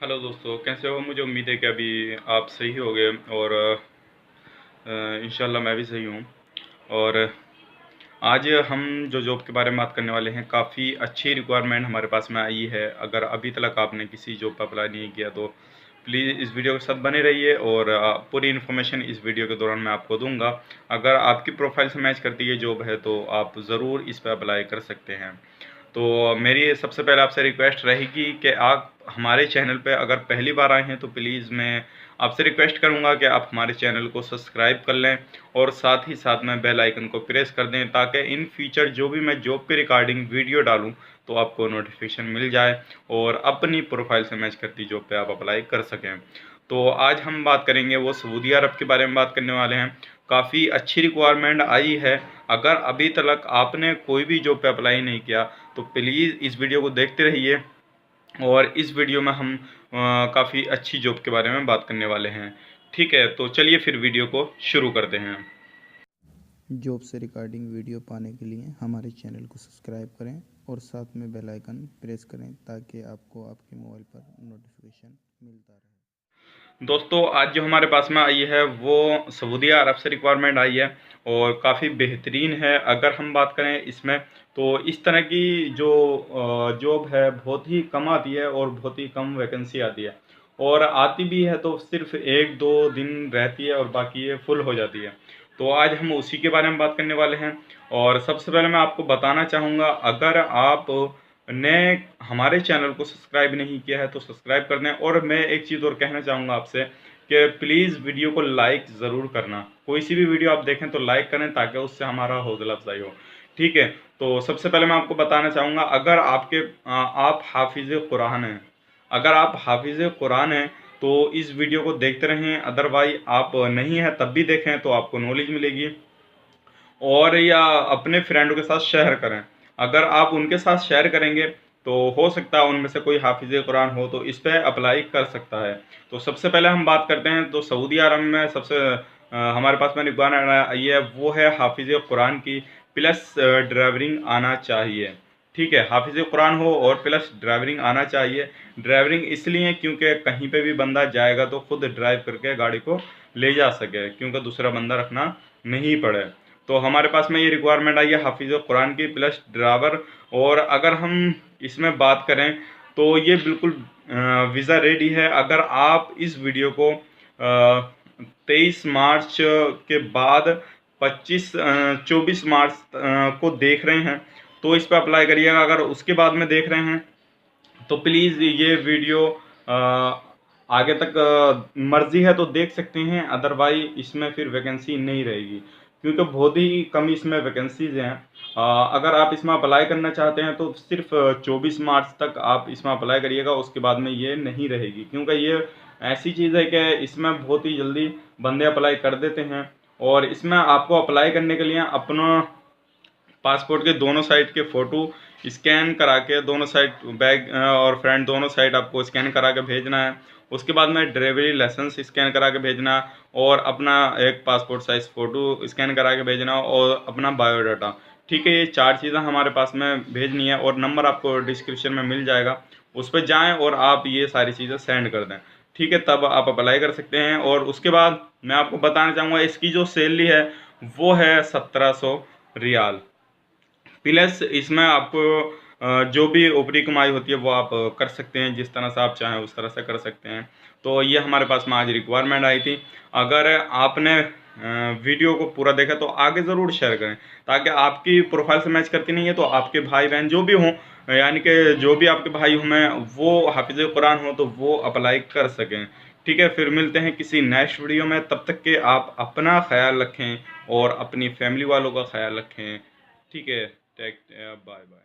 Hello दोस्तों, कैसे हो। मुझे उम्मीद है कि अभी आप सही हो गए और इंशाल्लाह मैं भी सही हूँ। और आज हम जो जॉब के बारे में बात करने वाले हैं, काफ़ी अच्छी रिक्वायरमेंट हमारे पास में आई है। अगर अभी तक आपने किसी जॉब पर अप्लाई नहीं किया तो प्लीज़ इस वीडियो के साथ बने रहिए और पूरी इन्फॉर्मेशन इस वीडियो के दौरान मैं आपको दूंगा। अगर आपकी प्रोफाइल से मैच करती है जॉब है तो आप ज़रूर इस पर अप्लाई कर सकते हैं। तो मेरी सबसे पहले आपसे रिक्वेस्ट रहेगी कि आप हमारे चैनल पे अगर पहली बार आए हैं तो प्लीज़ मैं आपसे रिक्वेस्ट करूंगा कि आप हमारे चैनल को सब्सक्राइब कर लें और साथ ही साथ में बेल आइकन को प्रेस कर दें, ताकि इन फ्यूचर जो भी मैं जॉब के रिगार्डिंग वीडियो डालूं तो आपको नोटिफिकेशन मिल जाए और अपनी प्रोफाइल से मैच करती जॉब पे आप अप्लाई कर सकें। तो आज हम बात करेंगे वो सऊदी अरब के बारे में बात करने वाले हैं। काफ़ी अच्छी रिक्वायरमेंट आई है। अगर अभी तक आपने कोई भी जॉब पे अप्लाई नहीं किया तो प्लीज़ इस वीडियो को देखते रहिए और इस वीडियो में हम काफ़ी अच्छी जॉब के बारे में बात करने वाले हैं। ठीक है, तो चलिए फिर वीडियो को शुरू करते हैं। जॉब से रिगार्डिंग वीडियो पाने के लिए हमारे चैनल को सब्सक्राइब करें और साथ में बेल आइकन प्रेस करें ताकि आपको आपके मोबाइल पर नोटिफिकेशन मिलता रहे। दोस्तों, आज जो हमारे पास में आई है वो सऊदी अरब से रिक्वायरमेंट आई है और काफ़ी बेहतरीन है। अगर हम बात करें इसमें तो इस तरह की जो जॉब है बहुत ही कम आती है और बहुत ही कम वैकेंसी आती है, और आती भी है तो सिर्फ एक दो दिन रहती है और बाकी ये फुल हो जाती है। तो आज हम उसी के बारे में बात करने वाले हैं। और सबसे पहले मैं आपको बताना चाहूँगा, अगर आप ने हमारे चैनल को सब्सक्राइब नहीं किया है तो सब्सक्राइब कर दें। और मैं एक चीज़ और कहना चाहूँगा आपसे कि प्लीज़ वीडियो को लाइक ज़रूर करना। कोई सी भी वीडियो आप देखें तो लाइक करें ताकि उससे हमारा हौसला अफजाई हो। ठीक है, तो सबसे पहले मैं आपको बताना चाहूँगा, अगर आप हाफिज़ कुरान हैं, अगर आप हाफिज़ कुरान हैं तो इस वीडियो को देखते रहें। अदरवाइज आप नहीं हैं तब भी देखें तो आपको नॉलेज मिलेगी। और या अपने फ्रेंडों के साथ शेयर करें। अगर आप उनके साथ शेयर करेंगे तो हो सकता है उनमें से कोई हाफिज़ कुरान हो तो इस पर अप्लाई कर सकता है। तो सबसे पहले हम बात करते हैं तो सऊदी अरब में सबसे हमारे पास में रिक्वायरमेंट आई है वो है हाफिज़ कुरान की, प्लस ड्राइवरिंग आना चाहिए। ठीक है, हाफिज़ कुरान हो और प्लस ड्राइवरिंग आना चाहिए। ड्राइवरिंग इसलिए क्योंकि कहीं पे भी बंदा जाएगा तो खुद ड्राइव करके गाड़ी को ले जा सके, क्योंकि दूसरा बंदा रखना नहीं पड़े। तो हमारे पास में ये रिक्वायरमेंट आई है हाफिज़ कुरान की प्लस ड्राइवर। और अगर हम इसमें बात करें तो ये बिल्कुल वीज़ा रेडी है। अगर आप इस वीडियो को 23 मार्च के बाद 24 मार्च को देख रहे हैं तो इस पर अप्लाई करिएगा। अगर उसके बाद में देख रहे हैं तो प्लीज़ ये वीडियो आगे तक मर्जी है तो देख सकते हैं, अदरवाइज इसमें फिर वैकेंसी नहीं रहेगी क्योंकि बहुत ही कम इसमें वैकेंसीज हैं। अगर आप इसमें अप्लाई करना चाहते हैं तो सिर्फ 24 मार्च तक आप इसमें अप्लाई करिएगा, उसके बाद में ये नहीं रहेगी। क्योंकि ये ऐसी चीज़ है कि इसमें बहुत ही जल्दी बंदे अप्लाई कर देते हैं। और इसमें आपको अप्लाई करने के लिए अपना पासपोर्ट के दोनों साइड के फ़ोटो स्कैन करा के, दोनों साइड बैक और फ्रंट दोनों साइड आपको स्कैन करा के भेजना है। उसके बाद में ड्राइवरी लाइसेंस स्कैन करा के भेजना और अपना एक पासपोर्ट साइज़ फ़ोटो स्कैन करा के भेजना और अपना बायोडाटा। ठीक है, ये 4 चीज़ें हमारे पास में भेजनी है और नंबर आपको डिस्क्रिप्शन में मिल जाएगा, उस पर जाएँ और आप ये सारी चीज़ें सेंड कर दें। ठीक है, तब आप अप्लाई कर सकते हैं। और उसके बाद मैं आपको बताना चाहूँगा इसकी जो सैलरी है वो है 1700 रियाल। प्लस इसमें आपको जो भी ऊपरी कमाई होती है वो आप कर सकते हैं, जिस तरह से आप चाहें उस तरह से कर सकते हैं। तो ये हमारे पास में आज रिक्वायरमेंट आई थी। अगर आपने वीडियो को पूरा देखा तो आगे ज़रूर शेयर करें, ताकि आपकी प्रोफाइल से मैच करती नहीं है तो आपके भाई बहन जो भी हों, यानी कि जो भी आपके भाई हों वो हाफिज़ कुरान हो तो वो अप्लाई कर सकें। ठीक है, फिर मिलते हैं किसी नेक्स्ट वीडियो में। तब तक के आप अपना ख्याल रखें और अपनी फैमिली वालों का ख्याल रखें। ठीक है, टेक बाय बाय।